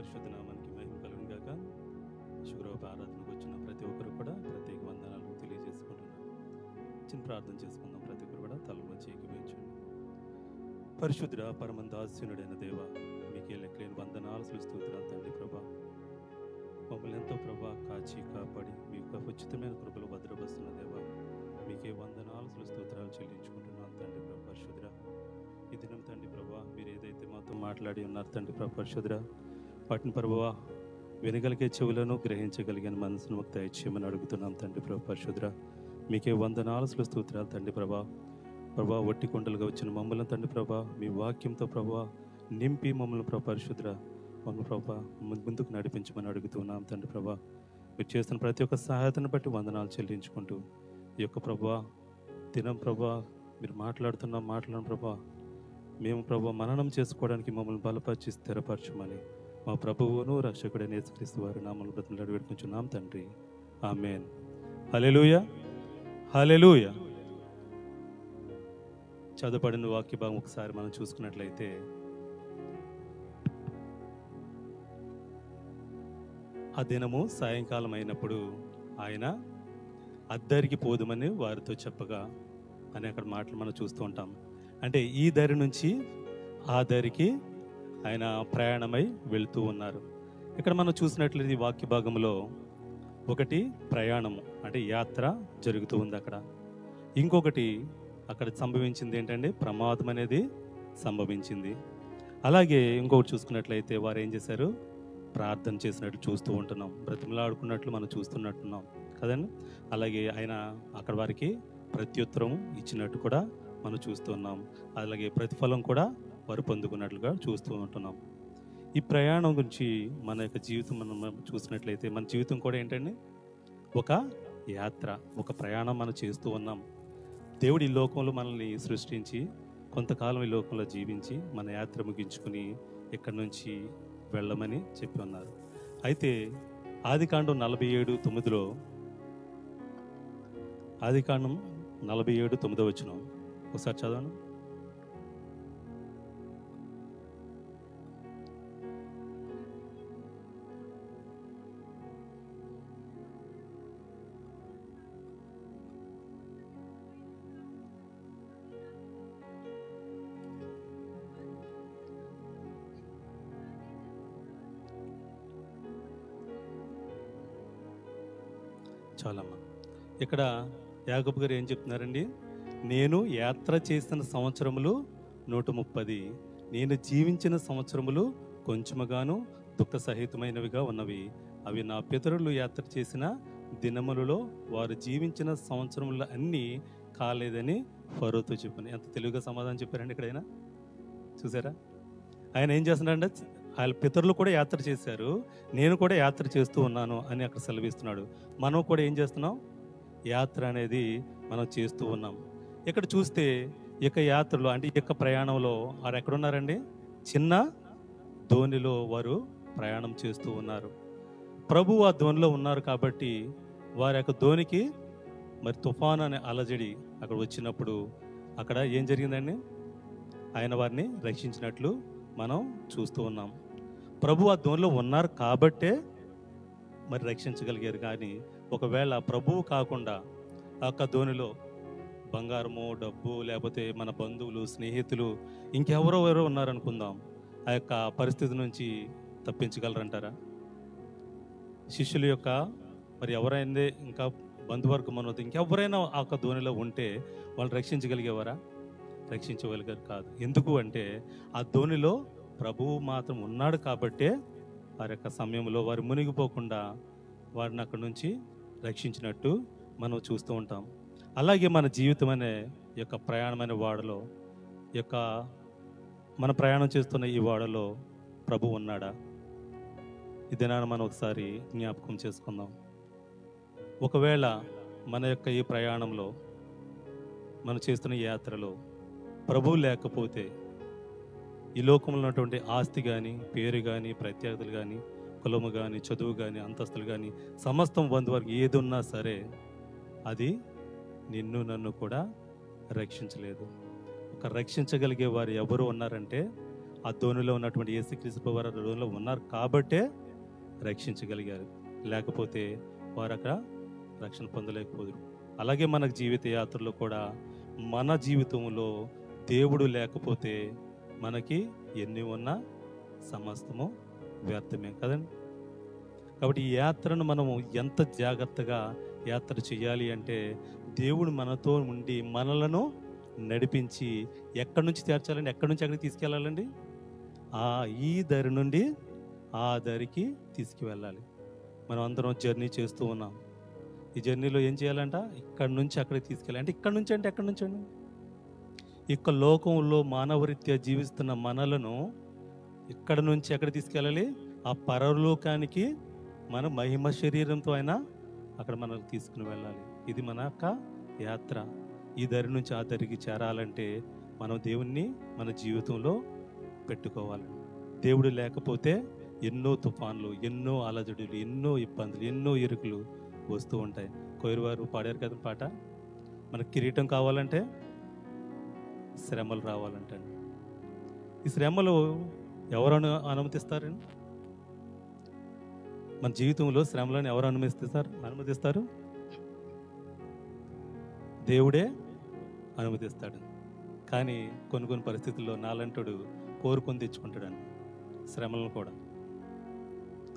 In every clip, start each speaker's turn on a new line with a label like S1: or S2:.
S1: పరిశుద్ధ నామానికి మహిమ కలుగును గాక. శుక్రవారం ఆరాధనకు వచ్చిన ప్రతి ఒక్కరు కూడా ప్రత్యేక వందనాలు తెలియజేసుకుంటున్నాను. చిన్న ప్రార్థన చేసుకుందాం. ప్రతి ఒక్కరు కూడా తలలో చేకివేయించండి. పరిశుద్ధుడ పరమందాస్యునుడైన దేవ, మీకే లెక్కలేని వందనాలు స్తుతులు తండ్రి ప్రభా. మమ్మల్ని ఎంతో ప్రభా కాచి కాపాడి మీ యొక్క ఉచితమైన కృపలో భద్రపరుస్తున్న దేవ, మీకే వందనాలు స్తుతులు చెల్లించుకుంటున్నాను తండ్రి ప్రభా. పరిశుద్ధుడ ఈ దినం తండ్రి ప్రభా, మీరు ఏదైతే మాతో మాట్లాడి ఉన్నారు తండ్రి ప్రభా పరిశుద్ధుడ, వాటిని ప్రభువా వినగలిగే చెవులను గ్రహించగలిగిన మనసును మాకు దయచేయమని అడుగుతున్నాం తండ్రి ప్రభా పరిశుద్ధుడ. మీకే వందనాలు స్తుతులు తండ్రి ప్రభా. ప్రభా ఒట్టి కొండలుగా వచ్చిన మమ్మల్ని తండ్రి ప్రభా మీ వాక్యంతో ప్రభా నింపి మమ్మల్ని ప్రభా పరిశుద్ధుడ మమ్మల్ని ప్రభా ముందుకు నడిపించమని అడుగుతున్నాం తండ్రి ప్రభా. మీరు చేస్తున్న ప్రతి ఒక్క సహాయతను బట్టి వందనాలు చెల్లించుకుంటూ ఈ యొక్క ప్రభా దినం ప్రభా మీరు మాట్లాడుతున్న ప్రభా మేము ప్రభా మననం చేసుకోవడానికి మమ్మల్ని బలపరిచి స్థిరపరచమని మా ప్రభువును రక్షకుడైన యేసుక్రీస్తు వారి నామములో బ్రతిమలాడి వేడుకుంటున్నాం తండ్రి. ఆమేన్. హల్లెలూయా, హల్లెలూయా. చదువుబడిన వాక్య భాగం ఒకసారి మనం చూసుకున్నట్లయితే, ఆ దినము సాయంకాలం అయినప్పుడు ఆయన అద్దరికి పోదుమని వారితో చెప్పగా అని అక్కడ మాటలు మనం చూస్తూ ఉంటాం. అంటే ఈ దరి నుంచి ఆ దరికి ఆయన ప్రయాణమై వెళుతూ ఉన్నారు. ఇక్కడ మనం చూసినట్లయితే ఈ వాక్య భాగంలో ఒకటి ప్రయాణము అంటే యాత్ర జరుగుతూ ఉంది. అక్కడ ఇంకొకటి అక్కడ సంభవించింది ఏంటంటే ప్రమాదం అనేది సంభవించింది. అలాగే ఇంకొకటి చూసుకున్నట్లయితే వారు ఏం చేశారు, ప్రార్థన చేసినట్లు చూస్తూ ఉంటున్నాం, బ్రతిమలాడుకున్నట్లు మనం చూస్తున్నట్టున్నాం కదండి. అలాగే ఆయన అక్కడ వారికి ప్రత్యుత్తరం ఇచ్చినట్టు కూడా మనం చూస్తున్నాం. అలాగే ప్రతిఫలం కూడా వారు పొందుకున్నట్లుగా చూస్తూ ఉంటున్నాం. ఈ ప్రయాణం గురించి మన యొక్క జీవితం మనం చూసినట్లయితే మన జీవితం కూడా ఏంటండి ఒక యాత్ర, ఒక ప్రయాణం మనం చేస్తూ ఉన్నాం. దేవుడు ఈ లోకంలో మనల్ని సృష్టించి కొంతకాలం ఈ లోకంలో జీవించి మన యాత్ర ముగించుకుని ఇక్కడి నుంచి వెళ్ళమని చెప్పి ఉన్నారు. అయితే ఆదికాండం 47:9 ఆదికాండం 47:9 ఒకసారి చదవను. చాలమ్మా. ఇక్కడ యాకోబు గారు ఏం చెప్తున్నారండి, నేను యాత్ర చేసిన సంవత్సరములు 130, నేను జీవించిన సంవత్సరములు కొంచెముగాను దుఃఖ సహితమైనవిగా ఉన్నవి. అవి నా పితరులు యాత్ర చేసిన దినములలో వారు జీవించిన సంవత్సరములు అన్నీ కాలేదని ఫరోతో చెప్పాను. ఎంత తెలుగుగా సమాధానం చెప్పారండి ఇక్కడ. ఆయన చూసారా, ఆయన ఏం చేస్తున్నాడంటే వాళ్ళ పితరులు కూడా యాత్ర చేశారు, నేను కూడా యాత్ర చేస్తూ ఉన్నాను అని అక్కడ సెలవిస్తున్నాడు. మనం కూడా ఏం చేస్తున్నాం, యాత్ర అనేది మనం చేస్తూ ఉన్నాం. ఇక్కడ చూస్తే ఈ యొక్క యాత్రలో అంటే ఈ యొక్క ప్రయాణంలో వారు ఎక్కడున్నారండి, చిన్న ధోనిలో వారు ప్రయాణం చేస్తూ ఉన్నారు. ప్రభు ఆ ధోనిలో ఉన్నారు కాబట్టి వారి యొక్క ధోనికి మరి తుఫాను అనే అలజడి అక్కడ వచ్చినప్పుడు అక్కడ ఏం జరిగిందండి, ఆయన వారిని రక్షించినట్లు మనం చూస్తూ ఉన్నాం. ప్రభు ఆ ధోనిలో ఉన్నారు కాబట్టే మరి రక్షించగలిగారు. కానీ ఒకవేళ ప్రభువు కాకుండా ఆ యొక్క ధోనిలో బంగారము, డబ్బు, లేకపోతే మన బంధువులు, స్నేహితులు, ఇంకెవరో ఉన్నారనుకుందాం, ఆ యొక్క పరిస్థితి నుంచి తప్పించగలరంటారా? శిష్యుల యొక్క మరి ఎవరైనా ఇంకా బంధువర్గం అన్నది ఇంకెవరైనా ఆ యొక్క ధోనిలో ఉంటే వాళ్ళు రక్షించగలిగేవారా? రక్షించగలిగారు కాదు. ఎందుకు అంటే ఆ ధోనిలో ప్రభువు మాత్రం ఉన్నాడు కాబట్టే వారి యొక్క సమయంలో వారు మునిగిపోకుండా వారిని అక్కడి నుంచి రక్షించినట్టు మనం చూస్తూ ఉంటాం. అలాగే మన జీవితం అనే ఈ యొక్క ప్రయాణమైన వాడలో ఈ యొక్క మన ప్రయాణం చేస్తున్న ఈ వాడలో ప్రభు ఉన్నాడా? ఇదేనా మనం ఒకసారి జ్ఞాపకం చేసుకుందాం. ఒకవేళ మన యొక్క ఈ ప్రయాణంలో మనం చేస్తున్న ఈ యాత్రలో ప్రభువు లేకపోతే ఈ లోకంలో ఉన్నటువంటి ఆస్తి కానీ, పేరు కానీ, ప్రత్యేకతలు కానీ, కులము కానీ, చదువు కానీ, అంతస్తులు కానీ, సమస్తం బంధువర్గం ఏది ఉన్నా సరే అది నిన్ను నన్ను కూడా రక్షించలేదు. ఒక రక్షించగలిగే వారు ఎవరు ఉన్నారంటే ఆ ధోనిలో ఉన్నటువంటి యేసుక్రీస్తు వారు ఆ ధోనిలో ఉన్నారు కాబట్టే రక్షించగలిగారు. లేకపోతే వారు అక్కడ రక్షణ పొందలేకపోదురు. అలాగే మన జీవిత యాత్రలో కూడా మన జీవితంలో దేవుడు లేకపోతే మనకి ఎన్ని ఉన్నా సమస్తము వ్యర్థమే కదండి. కాబట్టి ఈ యాత్రను మనము ఎంత జాగ్రత్తగా యాత్ర చేయాలి అంటే దేవుడు మనతో ఉండి మనలను నడిపించి ఎక్కడి నుంచి చేర్చాలండి, ఎక్కడి నుంచి ఎక్కడికి తీసుకెళ్ళాలండి, ఈ దారి నుండి ఆ దారికి తీసుకువెళ్ళాలి. మనం అందరం జర్నీ చేస్తూ ఉన్నాం. ఈ జర్నీలో ఏం చేయాలంట, ఇక్కడి నుంచి అక్కడికి తీసుకెళ్ళాలి. అంటే ఇక్కడి నుంచి అంటే ఎక్కడి నుంచి అండి, ఇక లోకంలో మానవరీత్యా జీవిస్తున్న మనలను ఇక్కడ నుంచి ఎక్కడ తీసుకెళ్ళాలి, ఆ పరలోకానికి మన మహిమ శరీరంతో అయినా అక్కడ మనల్ని తీసుకుని వెళ్ళాలి. ఇది మన యొక్క యాత్ర. ఈ దరి నుంచి ఆ దరికి చేరాలంటే మనం దేవుణ్ణి మన జీవితంలో పెట్టుకోవాలి. దేవుడు లేకపోతే ఎన్నో తుఫాన్లు, ఎన్నో అలజడులు, ఎన్నో ఇబ్బందులు, ఎన్నో ఇరుకులు వస్తూ ఉంటాయి. కోయిరువారు పాడారు కదా పాట, మనకు కిరీటం కావాలంటే శ్రమలు రావాలంటండి. ఈ శ్రమలు ఎవరు అనుమతిస్తారండి? మన జీవితంలో శ్రమలను ఎవరు అనుమతిస్తారు? దేవుడే అనుమతిస్తాడు. కానీ కొన్ని పరిస్థితుల్లో నాలంటుడు కోరుకొని తెచ్చుకుంటాడని శ్రమలను కూడా.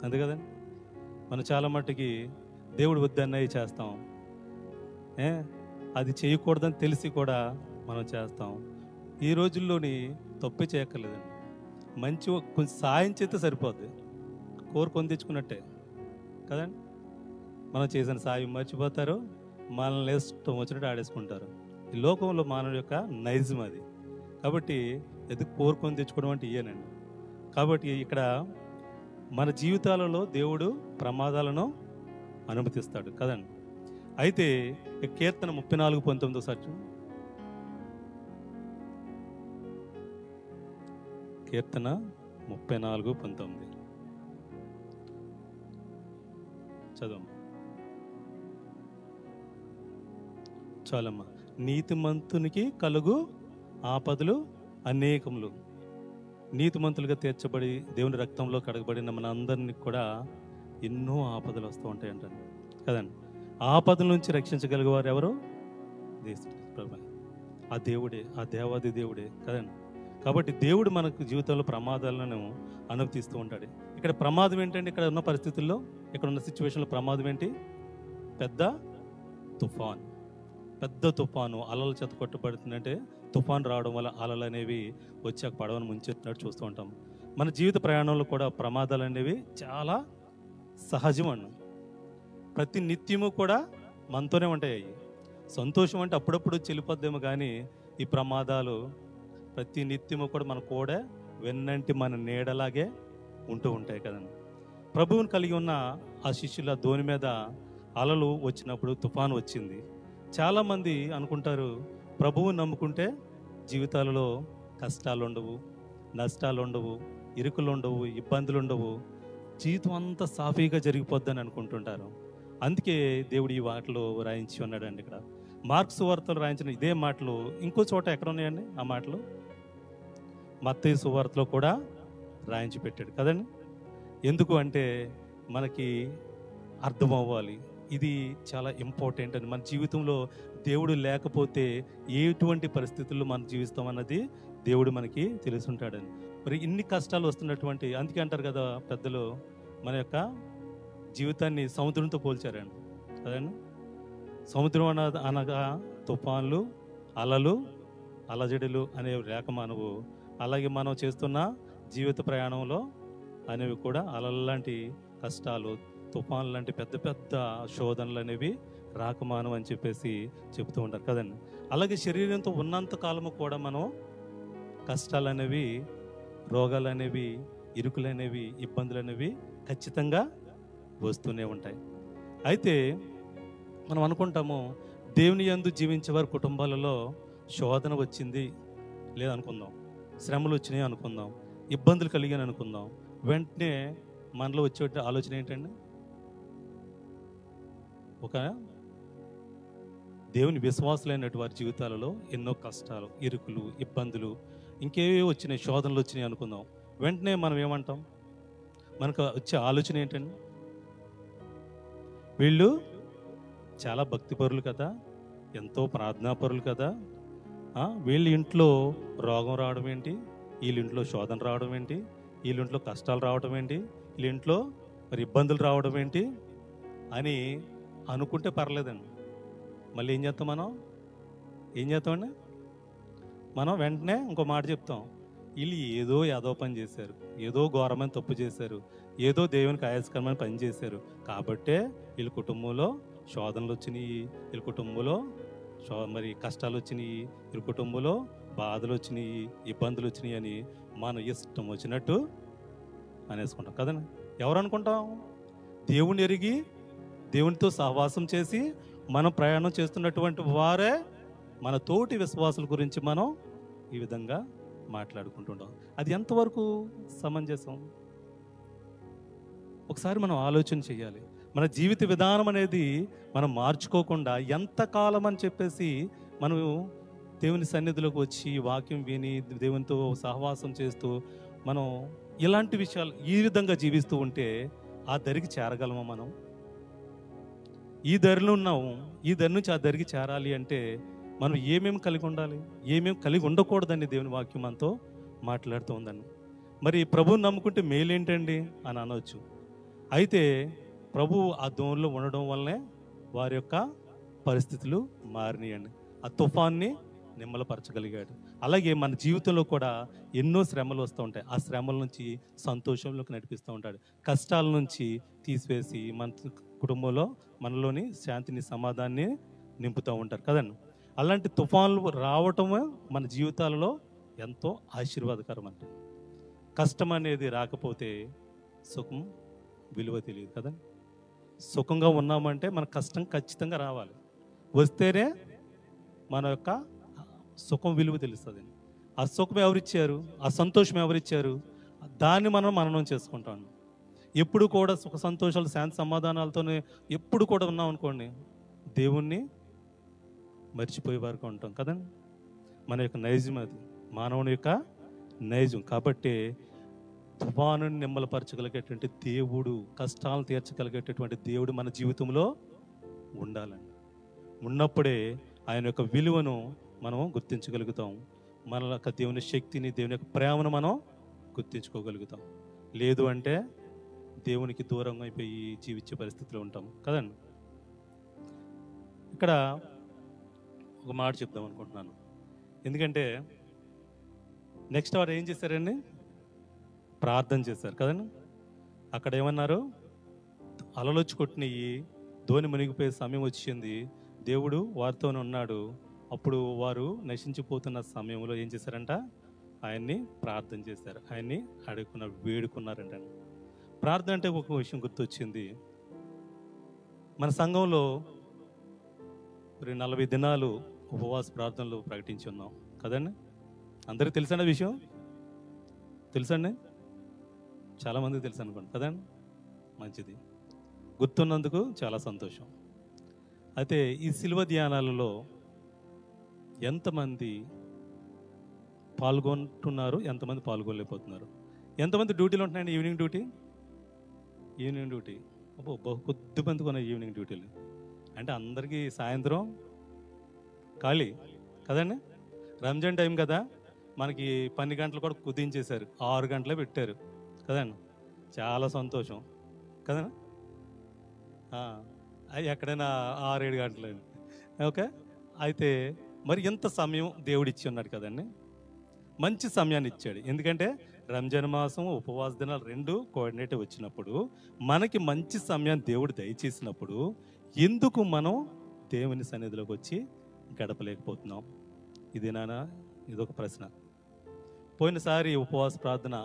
S1: అంతే కదండి. మనం చాలా మట్టుకి దేవుడు వద్దన్నవి చేస్తాం, అది చేయకూడదని తెలిసి కూడా మనం చేస్తాం. ఈ రోజుల్లోని తప్పే చేయక్కర్లేదండి, మంచి కొంచెం సాయం చేస్తే సరిపోద్ది, కోరుకొని తెచ్చుకున్నట్టే కదండి. మనం చేసిన సాయం మర్చిపోతారు, మనల్ని ఇష్టం వచ్చినట్టు ఆడేసుకుంటారు. ఈ లోకంలో మానవుడి యొక్క నైజం అది. కాబట్టి ఎందుకు కోరుకొని తెచ్చుకోవడం అంటే ఇయ్యనండి. కాబట్టి ఇక్కడ మన జీవితాలలో దేవుడు ప్రమాదాలను అనుమతిస్తాడు కదండి. అయితే కీర్తన 34:19 ఒకసారి, కీర్తన 34:19 చదవమ్మా. చాలమ్మా. నీతిమంతునికి కలుగు ఆపదలు అనేకములు. నీతిమంతులుగా తీర్చబడి దేవుని రక్తంలో కడగబడిన మన అందరినీ కూడా ఎన్నో ఆపదలు వస్తూ ఉంటాయంట కదండి. ఆపదల నుంచి రక్షించగలిగేవారు ఎవరు? ప్రభు, ఆ దేవుడే, ఆ దేవాది దేవుడే కదండి. కాబట్టి దేవుడు మనకు జీవితంలో ప్రమాదాలను అనుమతిస్తూ ఉంటాడు. ఇక్కడ ప్రమాదం ఏంటంటే, ఇక్కడ ఉన్న పరిస్థితుల్లో, ఇక్కడ ఉన్న సిచ్యువేషన్లో ప్రమాదం ఏంటి? పెద్ద తుఫాను, అలల చేత కొట్టబడుతుందంటే తుఫాను రావడం వల్ల అలలు అనేవి వచ్చి ఆ పడవను ముంచెత్తినట్టు చూస్తూ ఉంటాం. మన జీవిత ప్రయాణంలో కూడా ప్రమాదాలు అనేవి చాలా సహజం అండి. ప్రతి నిత్యము కూడా మనతోనే ఉంటాయి. సంతోషం అంటే అప్పుడప్పుడు చెల్లిపోద్దేమో, కానీ ఈ ప్రమాదాలు ప్రతి నిత్యము కూడా మన కూడా వెన్నంటి మన నీడలాగే ఉంటూ ఉంటాయి కదండి. ప్రభువుని కలిగి ఉన్న ఆ శిష్యుల ధోని మీద అలలు వచ్చినప్పుడు తుఫాను వచ్చింది. చాలామంది అనుకుంటారు, ప్రభువుని నమ్ముకుంటే జీవితాలలో కష్టాలు ఉండవు, నష్టాలు ఉండవు, ఇరుకులు ఉండవు, ఇబ్బందులు ఉండవు, జీవితం అంతా సాఫీగా జరిగిపోద్దని అనుకుంటుంటారు. అందుకే దేవుడు ఈ మాటలు రాయించి ఉన్నాడండి. ఇక్కడ మార్క్స్ సువార్తలు రాయించిన ఇదే మాటలు ఇంకో చోట ఎక్కడ ఉన్నాయండి? ఆ మాటలు మత్తయి సువార్తలో కూడా రాయించి పెట్టాడు కదండి. ఎందుకు అంటే మనకి అర్థం అవ్వాలి, ఇది చాలా ఇంపార్టెంట్ అని. మన జీవితంలో దేవుడు లేకపోతే ఎటువంటి పరిస్థితుల్లో మనం జీవిస్తాం అన్నది దేవుడు మనకి తెలుసుంటాడని. మరి ఇన్ని కష్టాలు వస్తున్నటువంటి, అందుకే అంటారు కదా పెద్దలు, మన యొక్క జీవితాన్ని సముద్రంతో పోల్చారండి కదండి. సముద్రం అనగా తుఫాన్లు, అలలు, అలజడులు అనేవి రేఖమానవు. అలాగే మనం చేస్తున్న జీవిత ప్రయాణంలో అనేవి కూడా అలల లాంటి కష్టాలు, తుఫాన్లు లాంటి పెద్ద పెద్ద శోధనలు అనేవి రాకమానం అని చెప్పేసి చెప్తూ ఉంటారు కదండి. అలాగే శరీరంతో ఉన్నంత కాలము కూడా మనం కష్టాలు అనేవి, రోగాలు అనేవి, ఇరుకులు అనేవి, ఇబ్బందులు అనేవి ఖచ్చితంగా వస్తూనే ఉంటాయి. అయితే మనం అనుకుంటాము, దేవుని యందు జీవించే వారి కుటుంబాలలో శోధన వచ్చింది లేదనుకుందాం, శ్రమలు వచ్చినాయి అనుకుందాం, ఇబ్బందులు కలిగాను అనుకుందాం. వెంటనే మనలో వచ్చే ఆలోచన ఏంటండి? ఒక దేవుని విశ్వాసులైనటువంటి వారి జీవితాలలో ఎన్నో కష్టాలు, ఇరుకులు, ఇబ్బందులు, ఇంకేవో వచ్చినాయి, శోధనలు వచ్చినాయి అనుకుందాం. వెంటనే మనం ఏమంటాం? మనకు వచ్చే ఆలోచన ఏంటండి? వీళ్ళు చాలా భక్తిపరులు కదా, ఎంతో ప్రార్థనాపరులు కదా, వీళ్ళ ఇంట్లో రోగం రావడం ఏంటి, వీళ్ళ ఇంట్లో శోధన రావడం ఏంటి, వీళ్ళ ఇంట్లో కష్టాలు రావడం ఏంటి, వీళ్ళ ఇంట్లో మరి ఇబ్బందులు రావడం ఏంటి అని అనుకుంటే పర్లేదండి. మళ్ళీ ఏం చేస్తాం? ఏం చేస్తామండి? మనం వెంటనే ఇంకో మాట చెప్తాం, వీళ్ళు ఏదో ఏదో పని చేశారు, ఏదో ఘోరమైన తప్పు చేశారు, ఏదో దేవునికి ఆయాస్కరమైన పని చేశారు, కాబట్టే వీళ్ళ కుటుంబంలో శోధనలు వచ్చినాయి, వీళ్ళ కుటుంబంలో మరి కష్టాలు వచ్చినాయి, వీళ్ళ కుటుంబంలో బాధలు వచ్చినాయి, ఇబ్బందులు వచ్చినాయి అని మనం ఇష్టం వచ్చినట్టు అనేసుకుంటాం కదండి. ఎవరు అనుకుంటాం? దేవుని ఎరిగి దేవునితో సహవాసం చేసి మనం ప్రయాణం చేస్తున్నటువంటి వారే మన తోటి విశ్వాసుల గురించి మనం ఈ విధంగా మాట్లాడుకుంటుంటాం. అది ఎంతవరకు సమంజసం? ఒకసారి మనం ఆలోచన చేయాలి. మన జీవిత విధానం అనేది మనం మార్చుకోకుండా ఎంతకాలం అని చెప్పేసి మనం దేవుని సన్నిధిలోకి వచ్చి వాక్యం విని దేవునితో సహవాసం చేస్తూ మనం ఇలాంటి విషయాలు ఈ విధంగా జీవిస్తూ ఉంటే ఆ దరికి చేరగలమా? మనం ఈ దరిలో ఉన్నాము, ఈ దరి నుంచి ఆ దరికి చేరాలి అంటే మనం ఏమేమి కలిగి ఉండాలి, ఏమేమి కలిగి ఉండకూడదని దేవుని వాక్యం మనతో మాట్లాడుతూ ఉందని. మరి ప్రభువుని నమ్ముకుంటే మేలేంటండి అని అనవచ్చు. అయితే ప్రభు ఆ దోణిలో ఉండడం వల్లనే వారి యొక్క పరిస్థితులు మారినాయండి. ఆ తుఫాన్ని నిమ్మలపరచగలిగాడు. అలాగే మన జీవితంలో కూడా ఎన్నో శ్రమలు వస్తూ ఉంటాయి. ఆ శ్రమల నుంచి సంతోషంలోకి నడిపిస్తూ ఉంటాడు. కష్టాల నుంచి తీసివేసి మన కుటుంబంలో మనలోని శాంతిని, సమాధానాన్ని నింపుతూ ఉంటారు కదండి. అలాంటి తుఫాన్లు రావటమే మన జీవితాలలో ఎంతో ఆశీర్వాదకరం అంట. కష్టం అనేది రాకపోతే సుఖం విలువ తెలియదు కదా. సుఖంగా ఉన్నామంటే మన కష్టం ఖచ్చితంగా రావాలి, వస్తేనే మన యొక్క సుఖం విలువ తెలుస్తుంది. ఆ సుఖం ఎవరిచ్చారు, ఆ సంతోషం ఎవరిచ్చారు, దాన్ని మనం మననం చేసుకుంటాం. ఎప్పుడు కూడా సుఖ సంతోషాలు, శాంతి సమాధానాలతోనే ఎప్పుడు కూడా ఉన్నాం అనుకోండి, దేవుణ్ణి మర్చిపోయే వరకు ఉంటాం కదండి. మన యొక్క నైజం అది, మానవుని యొక్క నైజం. కాబట్టి తుఫాను నిమ్మలపరచగలిగేటువంటి దేవుడు, కష్టాలు తీర్చగలిగేటటువంటి దేవుడు మన జీవితంలో ఉండాలండి. ఉన్నప్పుడే ఆయన యొక్క విలువను మనం గుర్తించగలుగుతాం. మన యొక్క దేవుని శక్తిని, దేవుని యొక్క ప్రేమను మనం గుర్తించుకోగలుగుతాం. లేదు అంటే దేవునికి దూరంగా అయిపోయి జీవించే పరిస్థితిలో ఉంటాం కదండి. ఇక్కడ ఒక మాట చెప్దాం అనుకుంటున్నాను. ఎందుకంటే నెక్స్ట్ వారు ఏం చేశారండి? ప్రార్థన చేశారు కదండి. అక్కడ ఏమన్నారు? అలలొచ్చి కొట్టినవి, ధోని మునిగిపోయే సమయం వచ్చింది, దేవుడు వారితోనే ఉన్నాడు. అప్పుడు వారు నశించిపోతున్న సమయంలో ఏం చేశారంట? ఆయన్ని ప్రార్థన చేశారు, ఆయన్ని వేడుకున్నారంట. ప్రార్థన అంటే ఒక విషయం గుర్తొచ్చింది. మన సంఘంలో 40 దినాలు ఉపవాస ప్రార్థనలు ప్రకటించి ఉన్నాం కదండి. అందరికీ తెలుసండి విషయం? తెలుసండి? చాలామందికి తెలుసు అనుకోండి కదండి. మంచిది, గుర్తున్నందుకు చాలా సంతోషం. అయితే ఈ శిలువ ధ్యానాలలో ఎంతమంది పాల్గొంటున్నారు, ఎంతమంది పాల్గొనలేకపోతున్నారు? ఎంతమంది డ్యూటీలు ఉంటున్నాయండి? ఈవినింగ్ డ్యూటీ కొద్ది మంది కొన్న ఈవినింగ్ డ్యూటీలు అంటే అందరికీ సాయంత్రం ఖాళీ కదండి. రంజాన్ టైం కదా, మనకి 12 గంటలు కూడా కుదించేశారు, 6 గంటలే పెట్టారు కదండి. చాలా సంతోషం కదండి. ఎక్కడైనా 6-7 గంటలు. ఓకే, అయితే మరి ఎంత సమయం దేవుడు ఇచ్చి ఉన్నాడు కదండి. మంచి సమయాన్ని ఇచ్చాడు. ఎందుకంటే రంజాన్ మాసం, ఉపవాస దినాలు 2 కోఆర్డినేట్ వచ్చినప్పుడు, మనకి మంచి సమయాన్ని దేవుడు దయచేసినప్పుడు ఎందుకు మనం దేవుని సన్నిధిలోకి వచ్చి గడపలేకపోతున్నాం? ఇదొక ప్రశ్న. పోయినసారి ఉపవాస ప్రార్థన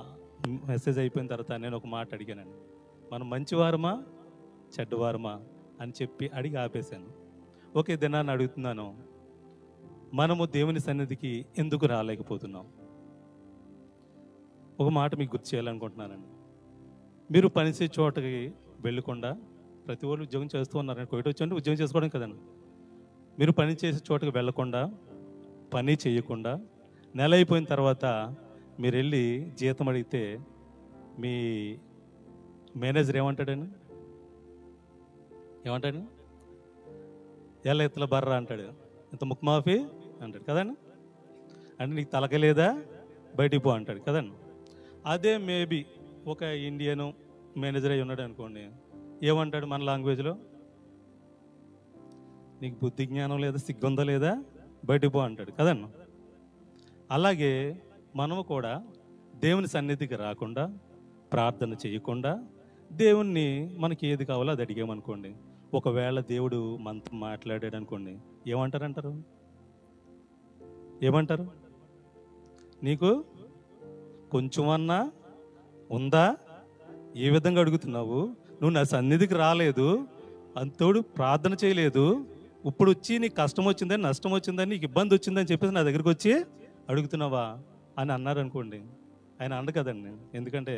S1: మెసేజ్ అయిపోయిన తర్వాత నేను ఒక మాట అడిగానండి. మనం మంచివారమా చెడ్డవారమా అని చెప్పి అడిగి ఆపేశాను. ఓకే, దినాన్ని అడుగుతున్నాను, మనము దేవుని సన్నిధికి ఎందుకు రాలేకపోతున్నాం? ఒక మాట మీకు గుర్తు చేయాలనుకుంటున్నానండి. మీరు పనిచేసే చోటకి వెళ్ళకుండా, ప్రతి వాళ్ళు ఉద్యోగం చేస్తూ ఉన్నారండి. కోవిడ్ వచ్చి ఉద్యోగం చేసుకోవడం కదండి. మీరు పని చేసే చోటుకు వెళ్ళకుండా, పని చేయకుండా, నెల అయిపోయిన తర్వాత మీరు వెళ్ళి జీతం అడిగితే మీ మేనేజర్ ఏమంటాడని? ఏమంటాడు? ఎలా ఎత్తుల బర్రా అంటాడు, ఇంత ముక్కు మాఫీ అంటాడు కదండి. అంటే నీకు తలక లేదా, బయటికి పో అంటాడు కదండి. అదే మేబీ ఒక ఇండియను మేనేజర్ అయి ఉన్నాడు అనుకోండి, ఏమంటాడు మన లాంగ్వేజ్లో? నీకు బుద్ధి జ్ఞానం లేదా, సిగ్గుందా లేదా, బయటికి పో అంటాడు కదన్న. అలాగే మనము కూడా దేవుని సన్నిధికి రాకుండా, ప్రార్థన చేయకుండా, దేవుణ్ణి మనకి ఏది కావాలో అది అడిగామనుకోండి, ఒకవేళ దేవుడు మనతో మాట్లాడాడు అనుకోండి, ఏమంటారు? ఏమంటారు? నీకు కొంచెమన్నా ఉందా? ఏ విధంగా అడుగుతున్నావు? నువ్వు నా సన్నిధికి రాలేదు, అంతోడు ప్రార్థన చేయలేదు, ఇప్పుడు వచ్చి నీకు కష్టం వచ్చిందని, నష్టం వచ్చిందని, నీకు ఇబ్బంది వచ్చిందని చెప్పేసి నా దగ్గరికి వచ్చి అడుగుతున్నావా అని అన్నారు అనుకోండి. ఆయన అండ కదండి, ఎందుకంటే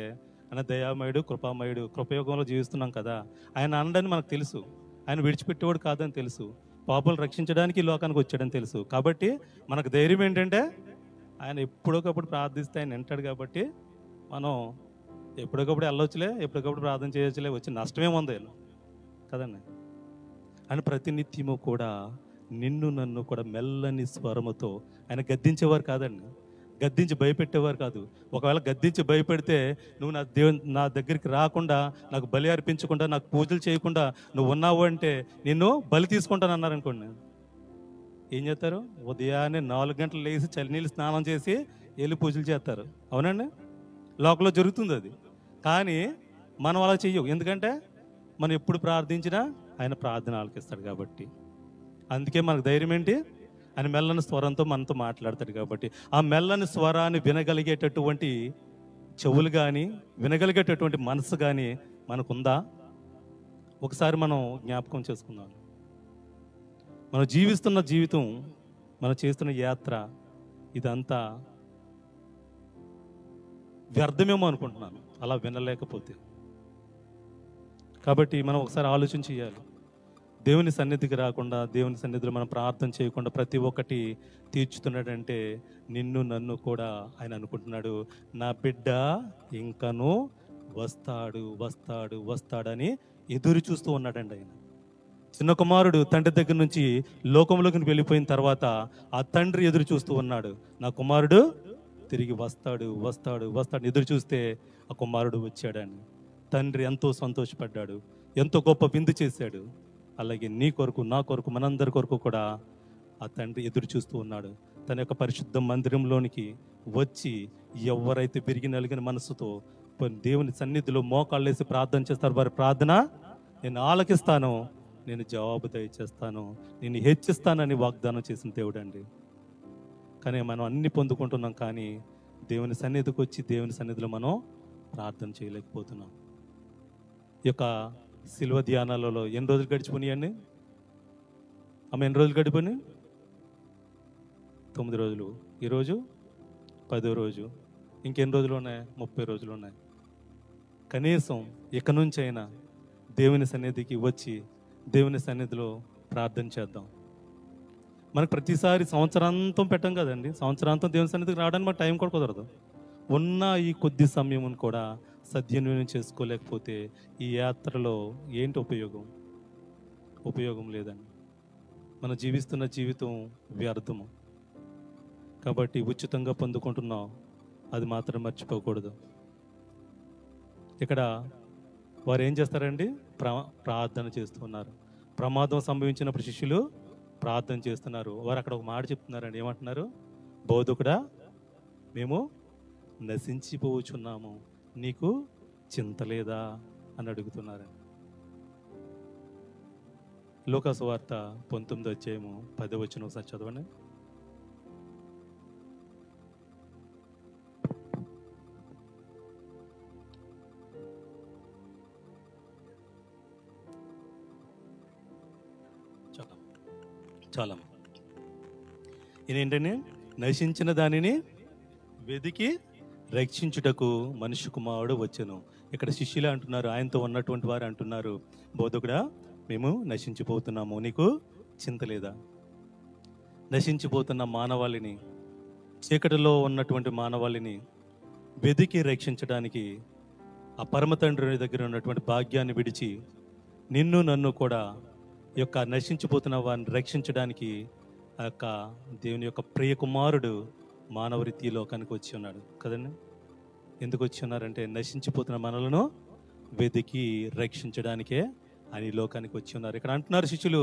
S1: ఆయన దయామయుడు, కృపామయుడు, కృపయోగంలో జీవిస్తున్నాం కదా. ఆయన అండని మనకు తెలుసు, ఆయన విడిచిపెట్టేవాడు కాదని తెలుసు, పాపులను రక్షించడానికి ఈ లోకానికి వచ్చాడని తెలుసు. కాబట్టి మనకు ధైర్యం ఏంటంటే ఆయన ఎప్పుడొకప్పుడు ప్రార్థిస్తే ఆయన వింటాడు. కాబట్టి మనం ఎప్పటికప్పుడు వెళ్ళొచ్చులే, ఎప్పటికప్పుడు ప్రార్థన చేయొచ్చులే, వచ్చి నష్టమేముంది కదండి. అని ప్రతినిత్యము కూడా నిన్ను నన్ను కూడా మెల్లని స్వరముతో ఆయన గద్దించేవారు కాదండి, గద్దించి భయపెట్టేవారు కాదు. ఒకవేళ గద్దించి భయపెడితే నువ్వు నా దగ్గరికి రాకుండా, నాకు బలి అర్పించకుండా, నాకు పూజలు చేయకుండా నువ్వు ఉన్నావు అంటే నిన్ను బలి తీసుకుంటాను అన్నారు అనుకోండి, ఏం చేస్తారు? ఉదయాన్నే 4 గంటలు లేచి చలినీళ్ళు స్నానం చేసి వెళ్ళి పూజలు చేస్తారు. అవునండి, లోకంలో జరుగుతుంది అది. కానీ మనం అలా చెయ్యవు, ఎందుకంటే మనం ఎప్పుడు ప్రార్థించినా ఆయన ప్రార్థన ఆలకిస్తాడు కాబట్టి. అందుకే మనకు ధైర్యం ఏంటి? ఆయన మెల్లని స్వరంతో మనతో మాట్లాడతాడు కాబట్టి. ఆ మెల్లని స్వరాన్ని వినగలిగేటటువంటి చెవులు కానీ, వినగలిగేటటువంటి మనసు కానీ మనకుందా? ఒకసారి మనం జ్ఞాపకం చేసుకుందాం. మనం జీవిస్తున్న జీవితం, మనం చేస్తున్న యాత్ర, ఇదంతా వ్యర్థమేమో అనుకుంటున్నాను అలా వినలేకపోతే. కాబట్టి మనం ఒకసారి ఆలోచన చేయాలి. దేవుని సన్నిధికి రాకుండా, దేవుని సన్నిధిలో మనం ప్రార్థన చేయకుండా ప్రతి ఒక్కటి తీర్చుతున్నాడంటే నిన్ను నన్ను కూడా ఆయన అనుకుంటున్నాడు, నా బిడ్డ ఇంకను వస్తాడు వస్తాడు వస్తాడని ఎదురు చూస్తూ ఉన్నాడండి ఆయన. చిన్న కుమారుడు తండ్రి దగ్గర నుంచి లోకంలోకి వెళ్ళిపోయిన తర్వాత ఆ తండ్రి ఎదురు చూస్తూ ఉన్నాడు, నా కుమారుడు తిరిగి వస్తాడు వస్తాడు వస్తాడు ఎదురు చూస్తే ఆ కుమారుడు వచ్చాడని తండ్రి ఎంతో సంతోషపడ్డాడు, ఎంతో గొప్ప విందు చేశాడు. అలాగే నీ కొరకు, నా కొరకు, మనందరి కొరకు కూడా ఆ తండ్రి ఎదురు చూస్తూ ఉన్నాడు. తన యొక్క పరిశుద్ధ మందిరంలోనికి వచ్చి ఎవరైతే విరిగి నలిగిన మనసుతో దేవుని సన్నిధిలో మోకాళ్ళేసి ప్రార్థన చేస్తారు, వారి ప్రార్థన నేను ఆలకిస్తాను, నేను జవాబు దయచేస్తాను, నేను హెచ్చిస్తానని వాగ్దానం చేసిన దేవుడు అండి. కానీ మనం అన్ని పొందుకుంటున్నాం, కానీ దేవుని సన్నిధికి వచ్చి దేవుని సన్నిధిలో మనం ప్రార్థన చేయలేకపోతున్నాం. ఈ యొక్క శిలువ ధ్యానాలలో ఎన్ని రోజులు గడిచిపోయినాయండి? ఎన్ని రోజులు గడిపోయినాయి? 9 రోజులు. ఈరోజు 10వ రోజు. ఇంకెన్ని రోజులు ఉన్నాయి? 30 రోజులు ఉన్నాయి. కనీసం ఇక నుంచి అయినా దేవుని సన్నిధికి వచ్చి దేవుని సన్నిధిలో ప్రార్థన చేద్దాం. మనకు ప్రతిసారి సంవత్సరాంతం పెట్టం కదండి, సంవత్సరాంతం దేవుని సన్నిధికి రావడానికి మనకు టైం కూడా కుదరదు. ఉన్న ఈ కొద్ది సమయం కూడా సద్వినియోగం చేసుకోలేకపోతే ఈ యాత్రలో ఏంటి ఉపయోగం? ఉపయోగం లేదండి. మనం జీవిస్తున్న జీవితం వ్యర్థము. కాబట్టి ఉచితంగా పొందుకుంటున్నాం, అది మాత్రం మర్చిపోకూడదు. ఇక్కడ వారు ఏం చేస్తారండి? ప్రార్థన చేస్తున్నారు. ప్రమాదం సంభవించినప్పుడు శిష్యులు ప్రార్థన చేస్తున్నారు. వారు అక్కడ ఒక మాట చెప్తున్నారండి, ఏమంటున్నారు? బోధకుడా, మేము నశించిపోవచ్చున్నాము, నీకు చింత లేదా అని అడుగుతున్నారండి. లూకాసు వార్త 19వ అధ్యాయము 10వ వచనం ఒకసారి చదవండి. చాలా ఇదేంటండి? నశించిన దానిని వెదికి రక్షించుటకు మనిషి కుమారుడు వచ్చెను. ఇక్కడ శిష్యులే అంటున్నారు, ఆయనతో ఉన్నటువంటి వారు అంటున్నారు, బోధకుడా, మేము నశించిపోతున్నాము, నీకు చింత లేదా? నశించిపోతున్న మానవాళిని, చీకటిలో ఉన్నటువంటి మానవాళిని వెదికి రక్షించడానికి ఆ పరమ తండ్రి దగ్గర ఉన్నటువంటి భాగ్యాన్ని విడిచి నిన్ను నన్ను కూడా ఈ యొక్క నశించిపోతున్న వారిని రక్షించడానికి ఆ యొక్క దేవుని యొక్క ప్రియ కుమారుడు మానవ రీతి లోకానికి వచ్చి ఉన్నాడు కదండి. ఎందుకు వచ్చి ఉన్నారంటే నశించిపోతున్న మనలను వెతికి రక్షించడానికే ఆయన ఈ లోకానికి వచ్చి ఉన్నారు. ఇక్కడ అంటున్నారు శిష్యులు,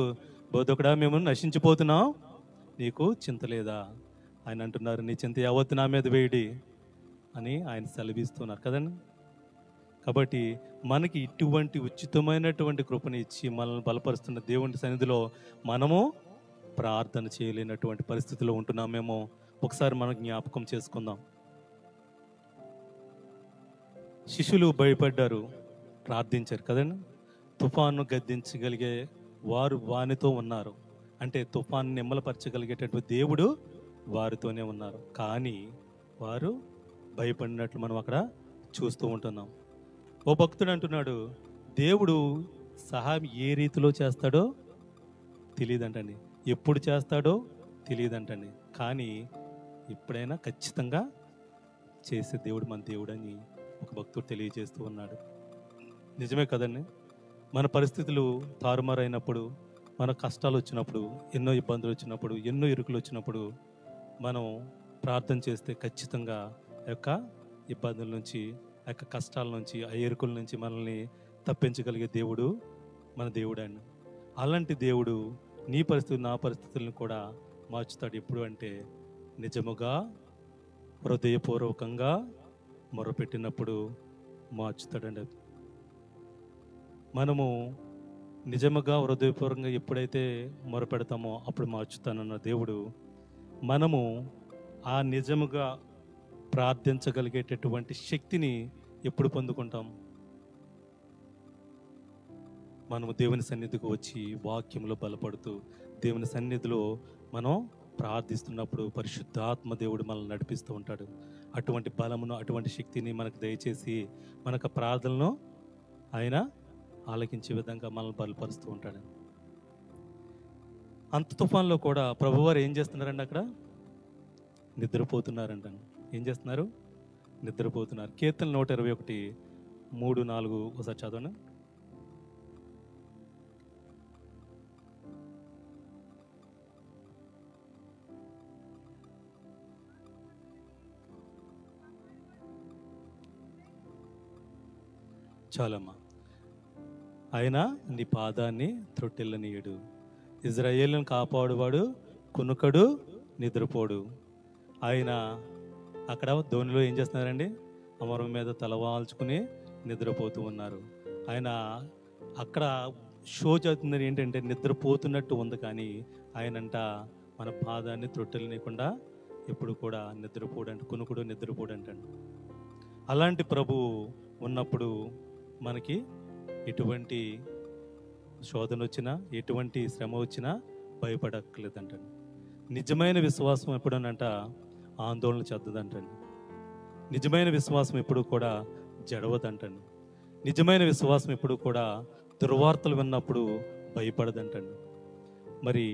S1: బోధకుడా మేము నశించిపోతున్నాం, నీకు చింత లేదా? ఆయన అంటున్నారు, నీ చింత యావత్తు నా మీద వేయడి అని ఆయన సెలవిస్తున్నారు కదండి. కాబట్టి మనకి ఇటువంటి ఉచితమైనటువంటి కృపను ఇచ్చి మనల్ని బలపరుస్తున్న దేవుని సన్నిధిలో మనము ప్రార్థన చేయలేనటువంటి పరిస్థితిలో ఉంటున్నామేమో ఒకసారి మనం జ్ఞాపకం చేసుకుందాం. శిష్యులు భయపడ్డారు, ప్రార్థించారు కదండి. తుఫాను గద్దించగలిగే వారు వానితో ఉన్నారు, అంటే తుఫాను నిమ్మలపరచగలిగేటటువంటి దేవుడు వారితోనే ఉన్నారు. కానీ వారు భయపడినట్లు మనం అక్కడ చూస్తూ ఉంటున్నాం. ఓ భక్తుడు అంటున్నాడు, దేవుడు సహాయం ఏ రీతిలో చేస్తాడో తెలియదంటండి, ఎప్పుడు చేస్తాడో తెలియదంటండి, కానీ ఎప్పుడైనా ఖచ్చితంగా చేసే దేవుడు మన దేవుడు అని ఒక భక్తుడు తెలియజేస్తూ ఉన్నాడు. నిజమే కదండి. మన పరిస్థితులు తారుమారైనప్పుడు, మన కష్టాలు వచ్చినప్పుడు, ఎన్నో ఇబ్బందులు వచ్చినప్పుడు, ఎన్నో ఇరుకులు వచ్చినప్పుడు మనం ప్రార్థన చేస్తే ఖచ్చితంగా ఆ యొక్క ఇబ్బందుల నుంచి, ఆ యొక్క కష్టాల నుంచి, ఆ ఇరుకుల నుంచి మనల్ని తప్పించగలిగే దేవుడు మన దేవుడు అండి. అలాంటి దేవుడు నీ పరిస్థితులు, నా పరిస్థితులను కూడా మార్చుతాడు. ఎప్పుడు అంటే నిజముగా హృదయపూర్వకంగా మొరపెట్టినప్పుడు మార్చుతాడండి. మనము నిజముగా హృదయపూర్వకంగా ఎప్పుడైతే మొరపెడతామో అప్పుడు మార్చుతానన్న దేవుడు, మనము ఆ నిజముగా ప్రార్థించగలిగేటటువంటి శక్తిని ఎప్పుడు పొందుకుంటాం? మనము దేవుని సన్నిధికి వచ్చి వాక్యంలో బలపడుతూ దేవుని సన్నిధిలో మనం ప్రార్థిస్తున్నప్పుడు పరిశుద్ధాత్మ దేవుడు మనల్ని నడిపిస్తూ ఉంటాడు. అటువంటి బలమును, అటువంటి శక్తిని మనకు దయచేసి మనకు ప్రార్థనలను ఆయన ఆలకించే విధంగా మనల్ని బలపరుస్తూ ఉంటాడు. అంత తుఫాన్లో కూడా ప్రభువారు ఏం చేస్తున్నారండి? అక్కడ నిద్రపోతున్నారంట. ఏం చేస్తున్నారు? నిద్రపోతున్నారు. కీర్తన 121 3, 4 ఒకసారి చదవండి. చాలమ్మా. ఆయన నీ పాదాన్ని త్రొట్టెల్లనీయుడు, ఇజ్రాయేలును కాపాడువాడు, కునుకడు, నిద్రపోడు. ఆయన అక్కడ ధోనిలో ఏం చేస్తున్నారండి? అమరం మీద తలవాల్చుకుని నిద్రపోతూ ఉన్నారు. ఆయన అక్కడ షో చేస్తున్నది ఏంటంటే నిద్రపోతున్నట్టు ఉంది, కానీ ఆయనంట మన పాదాన్ని త్రొట్టెలనీయకుండా ఎప్పుడు కూడా నిద్రపోడంట, కునుకుడు నిద్రపోడంటండి. అలాంటి ప్రభువు ఉన్నప్పుడు మనకి ఎటువంటి శోధన వచ్చినా, ఎటువంటి శ్రమ వచ్చినా భయపడక్కర్లేదంటండి. నిజమైన విశ్వాసం ఎప్పుడనంట ఆందోళన చెందదంటండి. నిజమైన విశ్వాసం ఎప్పుడు కూడా జడవదంటండి. నిజమైన విశ్వాసం ఎప్పుడు కూడా దుర్వార్తలు విన్నప్పుడు భయపడదంటండి. మరి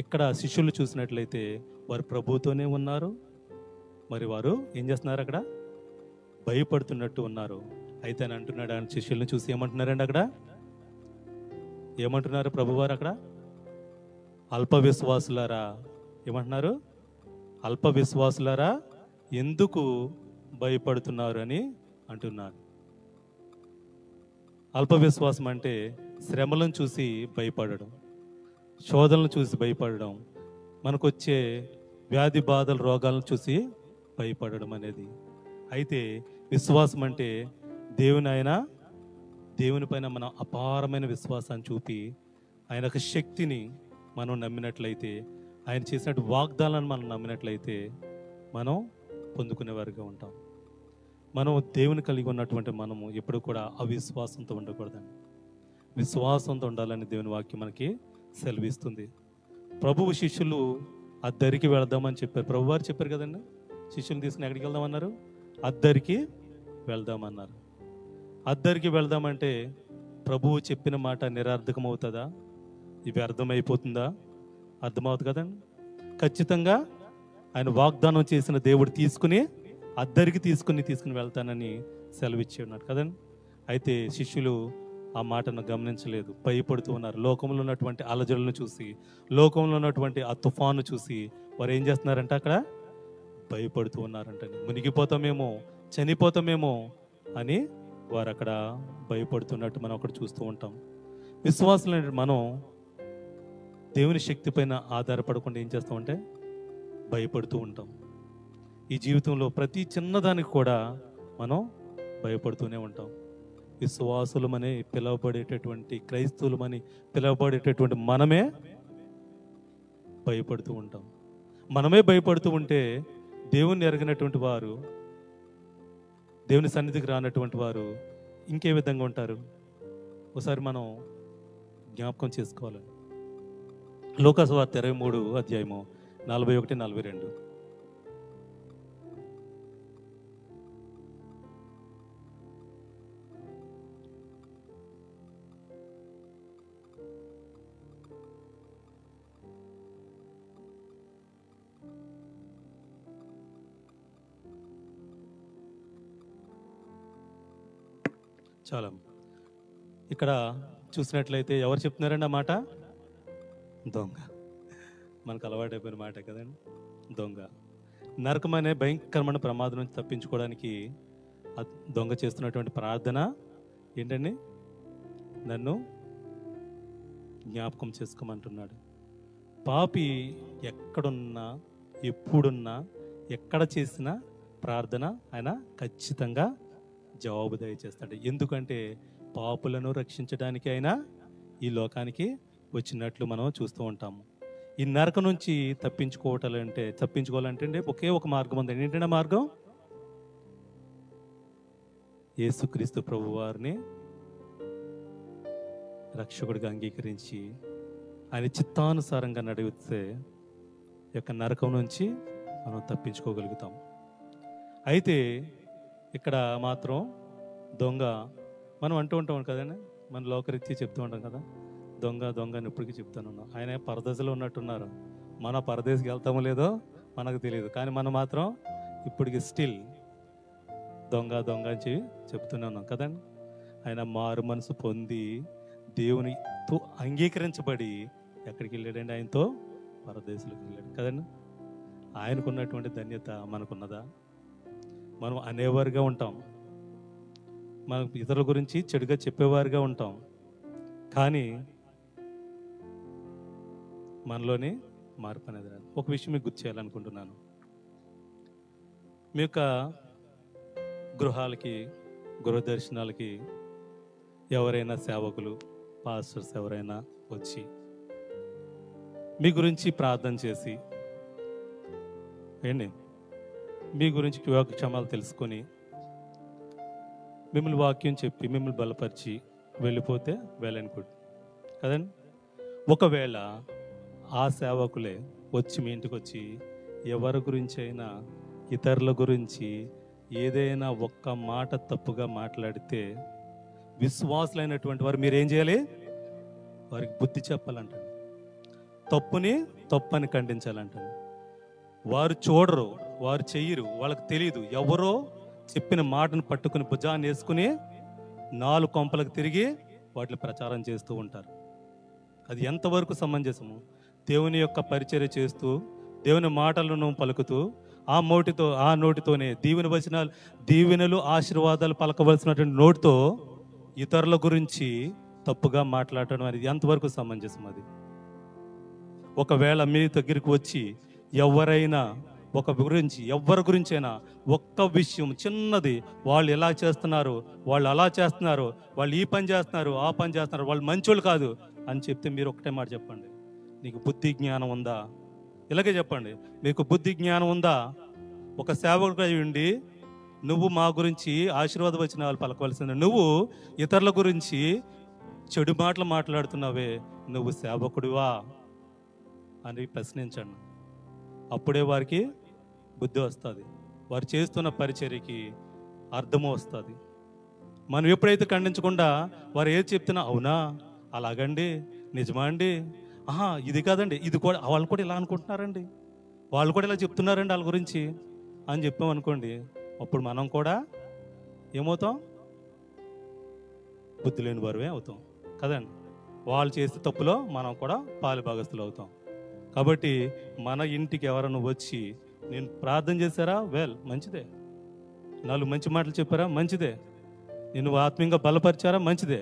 S1: ఇక్కడ శిష్యులు చూసినట్లయితే వారు ప్రభువుతోనే ఉన్నారు, మరి వారు ఏం చేస్తున్నారు? అక్కడ భయపడుతున్నట్టు ఉన్నారు. అయితే అని అంటున్నాడు, ఆయన శిష్యుల్ని చూసి ఏమంటున్నారండి? అక్కడ ఏమంటున్నారు ప్రభువారు? అక్కడ అల్ప విశ్వాసులారా ఏమంటున్నారు? అల్ప విశ్వాసులారా ఎందుకు భయపడుతున్నారు అని అంటున్నారు. అల్ప విశ్వాసం అంటే శ్రమలను చూసి భయపడడం, శోధనలను చూసి భయపడడం, మనకొచ్చే వ్యాధి బాధలు, రోగాలను చూసి భయపడడం అనేది. అయితే విశ్వాసం అంటే దేవుని పైన మనం అపారమైన విశ్వాసాన్ని చూపి ఆయన యొక్క శక్తిని మనం నమ్మినట్లయితే, ఆయన చేసినట్టు వాగ్దానాలను మనం నమ్మినట్లయితే మనం పొందుకునేవారుగా ఉంటాం. మనం దేవుని కలిగి ఉన్నటువంటి మనము ఎప్పుడు కూడా అవిశ్వాసంతో ఉండకూడదండి, విశ్వాసంతో ఉండాలని దేవుని వాక్యం మనకి సెలవిస్తుంది. ప్రభువు శిష్యులు అద్దరికి వెళదామని చెప్పారు. ప్రభువారు చెప్పారు కదండి, శిష్యులు తీసుకుని ఎక్కడికి వెళ్దామన్నారు? అద్దరికి వెళ్దామన్నారు. అద్దరికి వెళ్దామంటే ప్రభువు చెప్పిన మాట నిరర్థకం అవుతుందా? ఇవి అర్థమైపోతుందా? అర్థమవుతుంది కదండి. ఖచ్చితంగా ఆయన వాగ్దానం చేసిన దేవుడు తీసుకుని అద్దరికి తీసుకుని వెళ్తానని సెలవిచ్చి ఉన్నాడు కదండి. అయితే శిష్యులు ఆ మాటను గమనించలేదు, భయపడుతూ ఉన్నారు. లోకంలో ఉన్నటువంటి అలజడులను చూసి, లోకంలో ఉన్నటువంటి ఆ తుఫాను చూసి వారు ఏం చేస్తున్నారంటే అక్కడ భయపడుతూ ఉన్నారంటండి. మునిగిపోతామేమో, చనిపోతామేమో అని వారు అక్కడ భయపడుతున్నట్టు మనం అక్కడ చూస్తూ ఉంటాం. విశ్వాసులు మనం దేవుని శక్తి పైన ఆధారపడకుండా ఏం చేస్తామంటే భయపడుతూ ఉంటాం. ఈ జీవితంలో ప్రతి చిన్నదానికి కూడా మనం భయపడుతూనే ఉంటాం. విశ్వాసులమని పిలువబడేటటువంటి, క్రైస్తవులమని పిలువబడేటటువంటి మనమే భయపడుతూ ఉంటాం. మనమే భయపడుతూ ఉంటే దేవుణ్ణి ఎరగినటువంటి వారు, దేవుని సన్నిధికి రానటువంటి వారు ఇంకే విధంగా ఉంటారు? ఒకసారి మనం జ్ఞాపకం చేసుకోవాలి. లూకాసు వార్త 23 అధ్యాయము 41, 42. చాలా ఇక్కడ చూసినట్లయితే ఎవరు చెప్తున్నారండి ఆ మాట? దొంగ. మనకు అలవాటైపోయిన మాట కదండి, దొంగ. నరకం అనే భయంకరమైన ప్రమాదం నుంచి తప్పించుకోవడానికి ఆ దొంగ చేస్తున్నటువంటి ప్రార్థన ఏంటండి? నన్ను జ్ఞాపకం చేసుకోమంటున్నాడు. పాపి ఎక్కడున్నా, ఎప్పుడున్నా, ఎక్కడ చేసిన ప్రార్థన ఆయన ఖచ్చితంగా జవాబు దయచేస్తాడు. ఎందుకంటే పాపులను రక్షించడానికి ఆయన ఈ లోకానికి వచ్చినట్లు మనం చూస్తూ ఉంటాము. ఈ నరకం నుంచి తప్పించుకోవాలంటే ఒకే ఒక మార్గం ఉంది. ఏంటంటే మార్గం యేసుక్రీస్తు ప్రభు వారిని రక్షకుడిగా అంగీకరించి ఆయన చిత్తానుసారంగా నడిపిస్తే యొక్క నరకం నుంచి మనం తప్పించుకోగలుగుతాం. అయితే ఇక్కడ మాత్రం దొంగ మనం అంటూ ఉంటాం కదండి, మన లోకరీత్యా చెప్తూ ఉంటాం కదా, దొంగ దొంగ అని ఇప్పటికీ చెప్తానున్నాం. ఆయన పరదేశంలో ఉన్నట్టున్నారు. మన పరదేశకి వెళ్తామో లేదో మనకు తెలియదు, కానీ మనం మాత్రం ఇప్పటికి స్టిల్ దొంగ దొంగ అని చెప్తూనే ఉన్నాం కదండి. ఆయన మారు మనసు పొంది దేవునితో అంగీకరించబడి ఎక్కడికి వెళ్ళాడండి? ఆయనతో పరదేశంలోకి వెళ్ళాడు కదండి. ఆయనకున్నటువంటి ధన్యత మనకున్నదా? మనం అనేవారుగా ఉంటాం, మనం ఇతరుల గురించి చెడుగా చెప్పేవారుగా ఉంటాం, కానీ మనలోనే మార్పు అనేది రాదు. ఒక విషయం మీకు గుర్తు చేయాలనుకుంటున్నాను. మీ యొక్క గృహాలకి, గృహ దర్శనాలకి ఎవరైనా సేవకులు, పాస్టర్స్ ఎవరైనా వచ్చి మీ గురించి ప్రార్థన చేసి ఏంటి మీ గురించి క్షమాలు తెలుసుకొని మిమ్మల్ని వాక్యం చెప్పి మిమ్మల్ని బలపరిచి వెళ్ళిపోతే వెళ్ళనుకోండి కదండి. ఒకవేళ ఆ సేవకులే వచ్చి మీ ఇంటికి వచ్చి ఎవరి గురించి అయినా, ఇతరుల గురించి ఏదైనా ఒక్క మాట తప్పుగా మాట్లాడితే విశ్వాసులైనటువంటి వారు మీరేం చేయాలి? వారికి బుద్ధి చెప్పాలంటండి. తప్పుని తప్పని ఖండించాలంటండి. వారు చూడరు, వారు చెయ్యరు, వాళ్ళకి తెలియదు. ఎవరో చెప్పిన మాటను పట్టుకుని భుజాన్ని వేసుకుని 4 కొంపలకు తిరిగి వాటిని ప్రచారం చేస్తూ ఉంటారు. అది ఎంతవరకు సమంజసము? దేవుని యొక్క పరిచర్య చేస్తూ, దేవుని మాటలను పలుకుతూ, ఆ నోటితోనే దీవెనలు ఆశీర్వాదాలు పలకవలసినటువంటి నోటితో ఇతరుల గురించి తప్పుగా మాట్లాడటం అనేది ఎంతవరకు సమంజసం? అది ఒకవేళ మీ దగ్గరికి వచ్చి ఎవరైనా ఎవరి గురించైనా ఒక్క విషయం చిన్నది, వాళ్ళు ఎలా చేస్తున్నారు, వాళ్ళు అలా చేస్తున్నారు, వాళ్ళు ఈ పని చేస్తున్నారు, ఆ పని చేస్తున్నారు, వాళ్ళు మంచోళ్ళు కాదు అని చెప్తే మీరు ఒకటే మాట చెప్పండి, నీకు బుద్ధి జ్ఞానం ఉందా? ఇలాగే చెప్పండి, మీకు బుద్ధి జ్ఞానం ఉందా? ఒక సేవకుడు అయి ఉండి నువ్వు మా గురించి ఆశీర్వాద వచనాలు పలకవలసింది, నువ్వు ఇతరుల గురించి చెడు మాటలు మాట్లాడుతున్నావే, నువ్వు సేవకుడివా అని ప్రశ్నించండి. అప్పుడే వారికి బుద్ధి వస్తుంది, వారు చేస్తున్న పరిచర్యకి అర్థము వస్తుంది. మనం ఎప్పుడైతే ఖండించకుండా వారు ఏది చెప్తున్నా అవునా, అలాగండి, నిజమా అండి, ఇది కాదండి, ఇది కూడా వాళ్ళు కూడా ఇలా అనుకుంటున్నారండి, వాళ్ళు కూడా ఇలా చెప్తున్నారండి వాళ్ళ గురించి అని చెప్పామనుకోండి, అప్పుడు మనం కూడా ఏమవుతాం? బుద్ధి లేని వారువే అవుతాం కదండి. వాళ్ళు చేసే తప్పులో మనం కూడా పాలు భాగస్తులు అవుతాం. కాబట్టి మన ఇంటికి ఎవరైనా వచ్చి నేను ప్రార్థన చేశారా, వెల్ మంచిదే. నాలుగు మంచి మాటలు చెప్పారా, మంచిదే. నేను ఆత్మీయంగా బలపరిచారా, మంచిదే.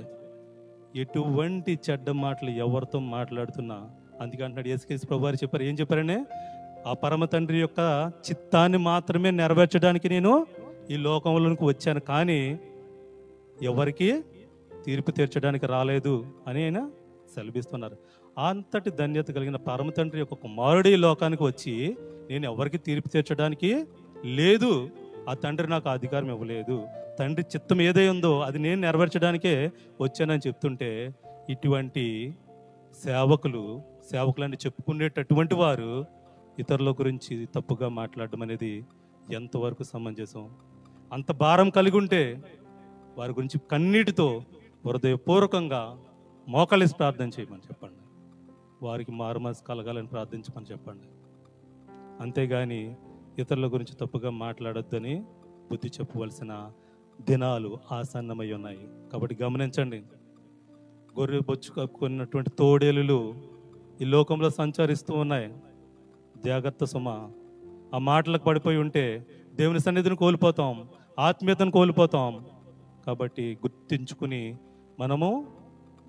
S1: ఎటువంటి చెడ్డ మాటలు ఎవరితో మాట్లాడుతున్నా, అందుకే అంటున్నాడు యేసుక్రీస్తు ప్రభువు వారు చెప్పారు, ఏం చెప్పారనే, ఆ పరమ తండ్రి యొక్క చిత్తాన్ని మాత్రమే నెరవేర్చడానికి నేను ఈ లోకంలోనికి వచ్చాను, కానీ ఎవరికి తీర్పు తీర్చడానికి రాలేదు అని ఆయన సెలవిస్తున్నారు. అంతటి ధన్యత కలిగిన పరమ తండ్రి యొక్క కుమారుడు ఈ లోకానికి వచ్చి నేను ఎవరికి తీర్పు తీర్చడానికి లేదు, ఆ తండ్రి నాకు అధికారం ఇవ్వలేదు, తండ్రి చిత్తం ఏదై ఉందో అది నేను నెరవేర్చడానికే వచ్చానని చెప్తుంటే, ఇటువంటి సేవకులని చెప్పుకునేటటువంటి వారు ఇతరుల గురించి తప్పుగా మాట్లాడడం అనేది ఎంతవరకు సమంజసం? అంత భారం కలిగి ఉంటే వారి గురించి కన్నీటితో హృదయపూర్వకంగా మోకలిసి ప్రార్థన చేయమని చెప్పండి. వారికి మారుమనసు కలగాలని ప్రార్థించమని చెప్పండి. అంతేగాని ఇతరుల గురించి తప్పుగా మాట్లాడొద్దని బుద్ధి చెప్పవలసిన దినాలు ఆసన్నమై ఉన్నాయి. కాబట్టి గమనించండి, గొర్రె బొచ్చు కప్పుకున్నటువంటి తోడేలులు ఈ లోకంలో సంచరిస్తూ ఉన్నాయి. జాగ్రత్త సుమ. ఆ మాటలకు పడిపోయి ఉంటే దేవుని సన్నిధిని కోల్పోతాం, ఆత్మీయతను కోల్పోతాం. కాబట్టి గుర్తించుకుని మనము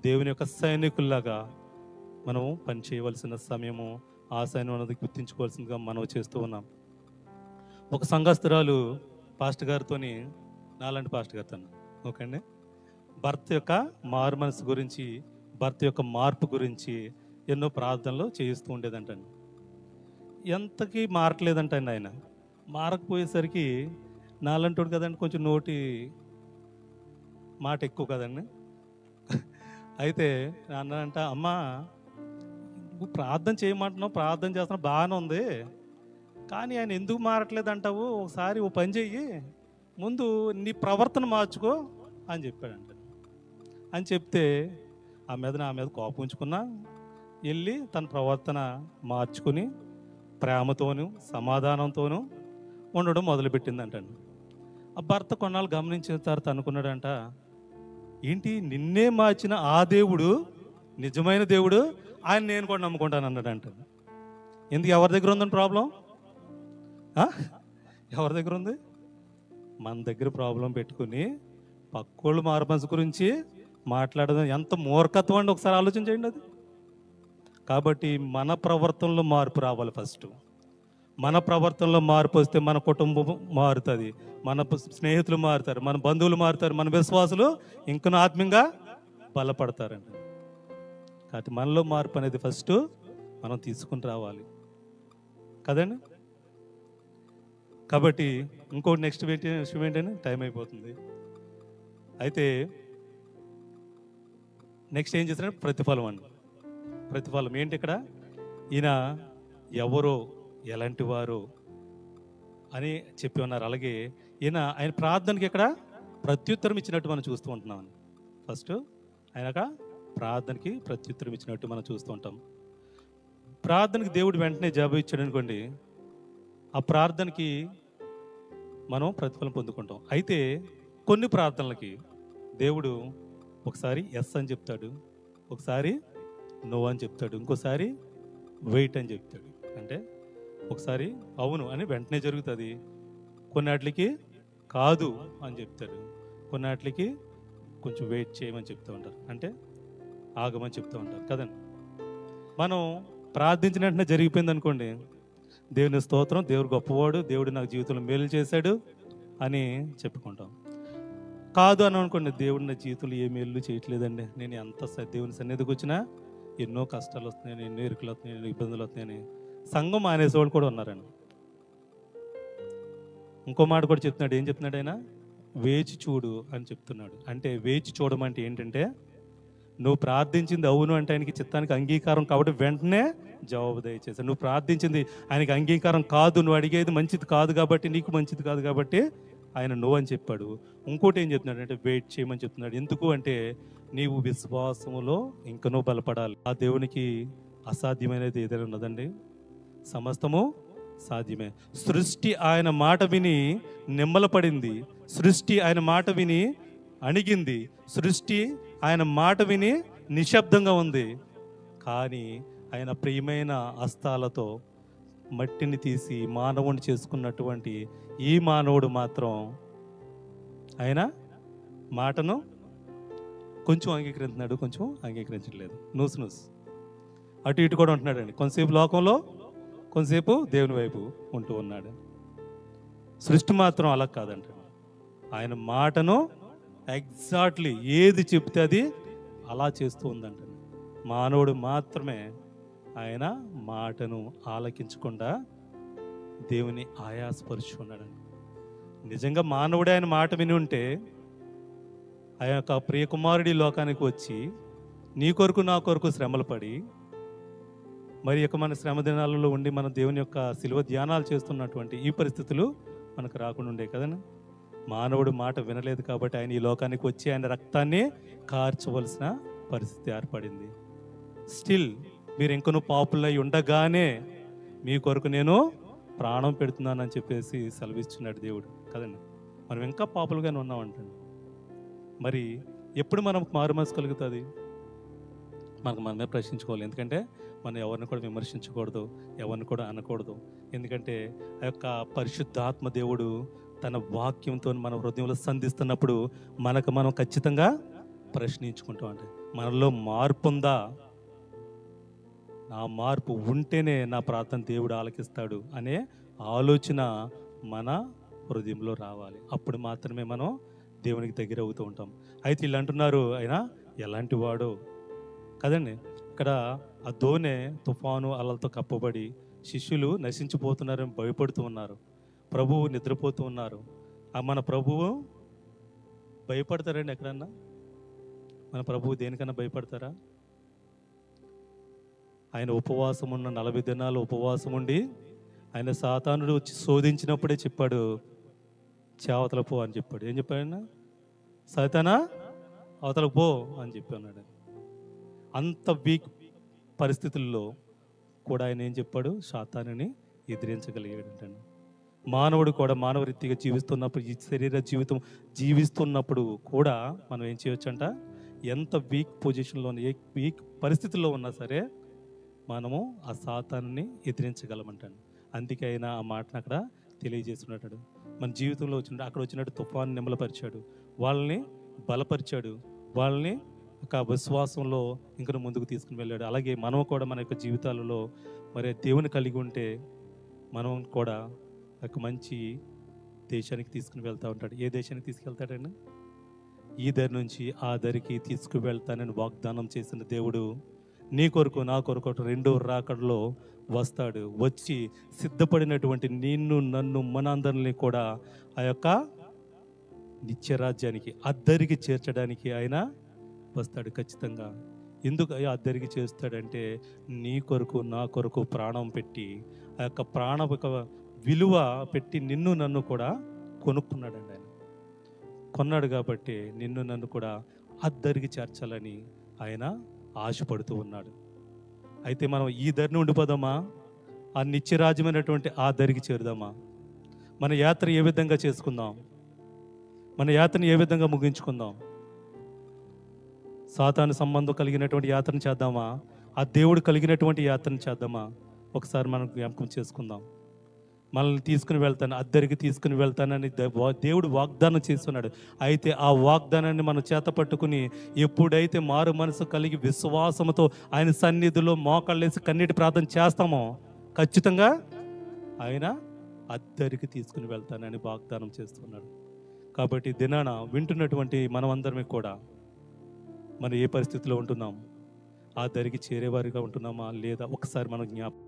S1: దేవుని యొక్క సైనికుల్లాగా మనము పనిచేయవలసిన సమయము ఆ సైన్యం అన్నది గుర్తించుకోవాల్సిందిగా మనం చేస్తూ ఉన్నాం. ఒక సంఘస్థురాలు పాస్టర్ గారితోని, నాలాంటి పాస్టర్ గారితో, ఓకే అండి, భర్త యొక్క మారు మనసు గురించి, భర్త యొక్క మార్పు గురించి ఎన్నో ప్రార్థనలు చేయిస్తూ ఉండేదంటండి. ఎంతకీ మారట్లేదంటండి ఆయన. మారకపోయేసరికి నాలంటోడు కదండి, కొంచెం నోటి మాట ఎక్కువ కదండి. అయితే అన్నంట, అమ్మా నువ్వు ప్రార్థన చేయమంటున్నావు, ప్రార్థన చేస్తున్నావు, బాగానే ఉంది, కానీ ఆయన ఎందుకు మారట్లేదు అంటావు, ఒకసారి ఓ పని చెయ్యి, ముందు నీ ప్రవర్తన మార్చుకో అని చెప్పాడంట. అని చెప్తే నా మీద కోపం ఉంచుకున్నా, వెళ్ళి తన ప్రవర్తన మార్చుకుని ప్రేమతోనూ సమాధానంతోనూ ఉండడం మొదలుపెట్టిందంటండి. ఆ భర్త కొన్నాళ్ళు గమనించిన తర్వాత అనుకున్నాడంట, ఏంటి నిన్నే మార్చిన ఆ దేవుడు నిజమైన దేవుడు, ఆయన నేను కూడా నమ్ముకుంటాను అన్నాడంట. ఎందుకు? ఎవరి దగ్గర ఉందని ప్రాబ్లం? ఎవరి దగ్గర ఉంది? మన దగ్గర ప్రాబ్లం పెట్టుకుని పక్కోళ్ళు మారుమనసు గురించి మాట్లాడడం ఎంత మూర్ఖత్వం అండి, ఒకసారి ఆలోచన చేయండి అది. కాబట్టి మన ప్రవర్తనలో మార్పు రావాలి ఫస్ట్. మన ప్రవర్తనలో మార్పు వస్తే మన కుటుంబం మారుతుంది, మన స్నేహితులు మారుతారు, మన బంధువులు మారుతారు, మన విశ్వాసులు ఇంకనూ ఆత్మీయంగా బలపడతారండి. కాబట్టి మనలో మార్పు అనేది ఫస్ట్ మనం తీసుకుని రావాలి కదండి. కాబట్టి ఇంకోటి నెక్స్ట్ విషయం ఏంటంటే, టైం అయిపోతుంది. అయితే నెక్స్ట్ ఏం చేస్తారంటే ప్రతిఫలం అండి. ప్రతిఫలం ఏంటి ఇక్కడ? ఈయన ఎవరో ఎలాంటి వారు అని చెప్పి ఉన్నారు. అలాగే ఆయన ప్రార్థనకి ఇక్కడ ప్రత్యుత్తరం ఇచ్చినట్టు మనం చూస్తూ ఉంటున్నాం. ఫస్ట్ ఆయన ప్రార్థనకి ప్రత్యుత్తరం ఇచ్చినట్టు మనం చూస్తూ ఉంటాం. ప్రార్థనకి దేవుడు వెంటనే జవాబు ఇచ్చాడు అనుకోండి, ఆ ప్రార్థనకి మనం ప్రతిఫలం పొందుకుంటాం. అయితే కొన్ని ప్రార్థనలకి దేవుడు ఒకసారి ఎస్ అని చెప్తాడు, ఒకసారి నో అని చెప్తాడు, ఇంకోసారి వెయిట్ అని చెప్తాడు. అంటే ఒకసారి అవును అని వెంటనే జరుగుతుంది, కొన్నిటికి కాదు అని చెప్తాడు, కొన్నిటికి కొంచెం వెయిట్ చేయమని చెప్తూ ఉంటారు, అంటే ఆగమని చెప్తూ ఉంటారు కదండి. మనం ప్రార్థించిన వెంటనే జరిగిపోయింది అనుకోండి, దేవుని స్తోత్రం, దేవుడు గొప్పవాడు, దేవుడు నాకు జీవితంలో మేలు చేశాడు అని చెప్పుకుంటాం. కాదు అని అనుకోండి, దేవుడు నా జీవితంలో ఏ మేలు చేయట్లేదండి, నేను ఎంత దేవుని సన్నిధికి వచ్చినా ఎన్నో కష్టాలు వస్తున్నాయని, ఎన్నో ఇరుకులు వస్తున్నాయి, ఎన్నో ఇబ్బందులు వస్తున్నాయని సంఘం మానేసేవాళ్ళు కూడా ఉన్నారండి. ఇంకో మాట కూడా చెప్తున్నాడు. ఏం చెప్తున్నాడు ఆయన? వేచి చూడు అని చెప్తున్నాడు. అంటే వేచి చూడమంటే ఏంటంటే, నువ్వు ప్రార్థించింది అవును అంటే ఆయనకి చిత్తానికి అంగీకారం కాబట్టి వెంటనే జవాబు దయచేశాడు. నువ్వు ప్రార్థించింది ఆయనకి అంగీకారం కాదు, నువ్వు అడిగేది మంచిది కాదు కాబట్టి, నీకు మంచిది కాదు కాబట్టి ఆయన నో అని చెప్పాడు. ఇంకోటి ఏం చెప్తున్నాడు అంటే వెయిట్ చేయమని చెప్తున్నాడు. ఎందుకు అంటే, నీవు విశ్వాసములో ఇంకా నువ్వు బలపడాలి. ఆ దేవునికి అసాధ్యమైనది ఏదైనా ఉన్నదండి? సమస్తము సాధ్యమే. సృష్టి ఆయన మాట విని నిమ్మలపడింది. సృష్టి ఆయన మాట విని అణిగింది. సృష్టి ఆయన మాట విని నిశ్శబ్దంగా ఉంది. కానీ ఆయన ప్రియమైన హస్తాలతో మట్టిని తీసి మానవుని చేసుకున్నటువంటి ఈ మానవుడు మాత్రం ఆయన మాటను కొంచెం అంగీకరిస్తున్నాడు, కొంచెం అంగీకరించట్లేదు. నూసు అటు ఇటు కూడా ఉంటున్నాడండి. కొంతసేపు లోకంలో, కొంతసేపు దేవుని వైపు ఉంటూ ఉన్నాడు. సృష్టి మాత్రం అలా కాదంట. ఆయన మాటను ఎగ్జాక్ట్లీ ఏది చెప్తే అది అలా చేస్తూ ఉందంట. మానవుడు మాత్రమే ఆయన మాటను ఆలకించకుండా దేవుని ఆయాసపరుచుకున్నాడండి. నిజంగా మానవుడే ఆయన మాట విని ఉంటే ఆ యొక్క ప్రియకుమారుడి లోకానికి వచ్చి నీ కొరకు నా కొరకు శ్రమలు పడి మరి యొక్క మన శ్రమ దినాలలో ఉండి మన దేవుని యొక్క శిలువ ధ్యానాలు చేస్తున్నటువంటి ఈ పరిస్థితులు మనకు రాకుండా ఉండే కదండి. మానవుడు మాట వినలేదు కాబట్టి ఆయన ఈ లోకానికి వచ్చి ఆయన రక్తాన్ని కార్చవలసిన పరిస్థితి ఏర్పడింది. స్టిల్ మీరు ఇంకనూ పాపులై ఉండగానే మీ కొరకు నేను ప్రాణం పెడుతున్నానని చెప్పేసి సెలవిస్తున్నాడు దేవుడు కదండి. మనం ఇంకా పాపులుగానే ఉన్నామంటండి. మరి ఎప్పుడు మనం మారుమనసు కలుగుతుంది? మనకు మనమే ప్రశ్నించుకోవాలి. ఎందుకంటే మనం ఎవరిని కూడా విమర్శించకూడదు, ఎవరిని కూడా అనకూడదు. ఎందుకంటే ఆ యొక్క పరిశుద్ధాత్మ దేవుడు తన వాక్యంతో మన హృదయంలో సంధిస్తున్నప్పుడు మనకు మనం ఖచ్చితంగా ప్రశ్నించుకుంటాం. అంటే మనలో మార్పు ఉందా? ఆ మార్పు ఉంటేనే నా ప్రార్థన దేవుడు ఆలకిస్తాడు అనే ఆలోచన మన హృదయంలో రావాలి. అప్పుడు మాత్రమే మనం దేవునికి దగ్గర అవుతూ ఉంటాం. అయితే వీళ్ళు అంటున్నారు ఆయన ఎలాంటి వాడో కదండి. ఇక్కడ ఆ దోణె తుఫాను అలలతో కప్పబడి శిష్యులు నశించిపోతున్నారని భయపడుతూ ఉన్నారు. ప్రభువు నిద్రపోతూ ఉన్నారు. మన ప్రభువు భయపడతారండి ఎక్కడన్నా? మన ప్రభువు దేనికన్నా భయపడతారా? ఆయన ఉపవాసం ఉన్న 40 దినాలు ఉపవాసం ఉండి ఆయన సాతానుడు వచ్చి శోధించినప్పుడే చెప్పాడు, చేవతల పో అని చెప్పాడు. ఏం చెప్పాడు? సాతానా అవతలకు పో అని చెప్పి అన్నాడు. అంత వీక్ పరిస్థితుల్లో కూడా ఆయన ఏం చెప్పాడు? సాతానుని ఎదిరించగలిగాడంటండి. మానవుడు కూడా మానవ రీతిగా జీవిస్తున్నప్పుడు, ఈ శరీర జీవితం జీవిస్తున్నప్పుడు కూడా మనం ఏం చేయొచ్చంట? ఎంత వీక్ పొజిషన్లో ఏ వీక్ పరిస్థితుల్లో ఉన్నా సరే మనము ఆ సాతానుని ఎదిరించగలమంటాడు. అందుకే ఆయన ఆ మాటను అక్కడ తెలియజేస్తున్నాడు. మన జీవితంలో అక్కడ వచ్చినట్టు తుఫాను నిమ్మలపరిచాడు, వాళ్ళని బలపరిచాడు, వాళ్ళని ఒక విశ్వాసంలో ఇంకా ముందుకు తీసుకుని వెళ్ళాడు. అలాగే మనం కూడా మన యొక్క జీవితాలలో మరి దేవుని కలిగి ఉంటే మనం కూడా ఒక మంచి దేశానికి తీసుకుని వెళ్తూ ఉంటాడు. ఏ దేశానికి తీసుకెళ్తాడండి? ఈ దరి నుంచి ఆ దరికి తీసుకువెళ్తానని వాగ్దానం చేసిన దేవుడు నీ కొరకు నా కొరకు రెండో రాకడలో వస్తాడు. వచ్చి సిద్ధపడినటువంటి నిన్ను నన్ను మనందరినీ కూడా ఆ యొక్క నిత్యరాజ్యానికి అద్దరికి చేర్చడానికి ఆయన వస్తాడు ఖచ్చితంగా. ఎందుకు అద్దరికి చేస్తాడంటే నీ కొరకు నా కొరకు ప్రాణం పెట్టి ఆ యొక్క ప్రాణ విలువ పెట్టి నిన్ను నన్ను కూడా కొనుక్కున్నాడండి. ఆయన కొన్నాడు కాబట్టి నిన్ను నన్ను కూడా అద్దరికి చేర్చాలని ఆయన ఆశపడుతూ ఉన్నాడు. అయితే మనం ఈ దరిని ఉండిపోదామా? ఆ నిత్యరాజ్యమైనటువంటి ఆ దరికి చేరుదామా? మన యాత్ర ఏ విధంగా చేసుకుందాం? మన యాత్రను ఏ విధంగా ముగించుకుందాం? సాతాను సంబంధం కలిగినటువంటి యాత్రను చేద్దామా? ఆ దేవుడు కలిగినటువంటి యాత్రను చేద్దామా? ఒకసారి మనం జ్ఞాపకం చేసుకుందాం. మనల్ని తీసుకుని వెళ్తాను, అద్దరికి తీసుకుని వెళ్తానని దేవుడు వాగ్దానం చేస్తున్నాడు. అయితే ఆ వాగ్దానాన్ని మనం చేత పట్టుకుని ఎప్పుడైతే మారు మనసు కలిగి విశ్వాసంతో ఆయన సన్నిధిలో మోకాళ్ళేసి కన్నీటి ప్రార్థన చేస్తామో ఖచ్చితంగా ఆయన అద్దరికి తీసుకుని వెళ్తానని వాగ్దానం చేస్తున్నాడు. కాబట్టి దినాన వింటున్నటువంటి మనమందరమే కూడా మనం ఏ పరిస్థితిలో ఉంటున్నాం? ఆ దరికి చేరేవారిగా ఉంటున్నామా లేదా? ఒకసారి మనం జ్ఞాపకం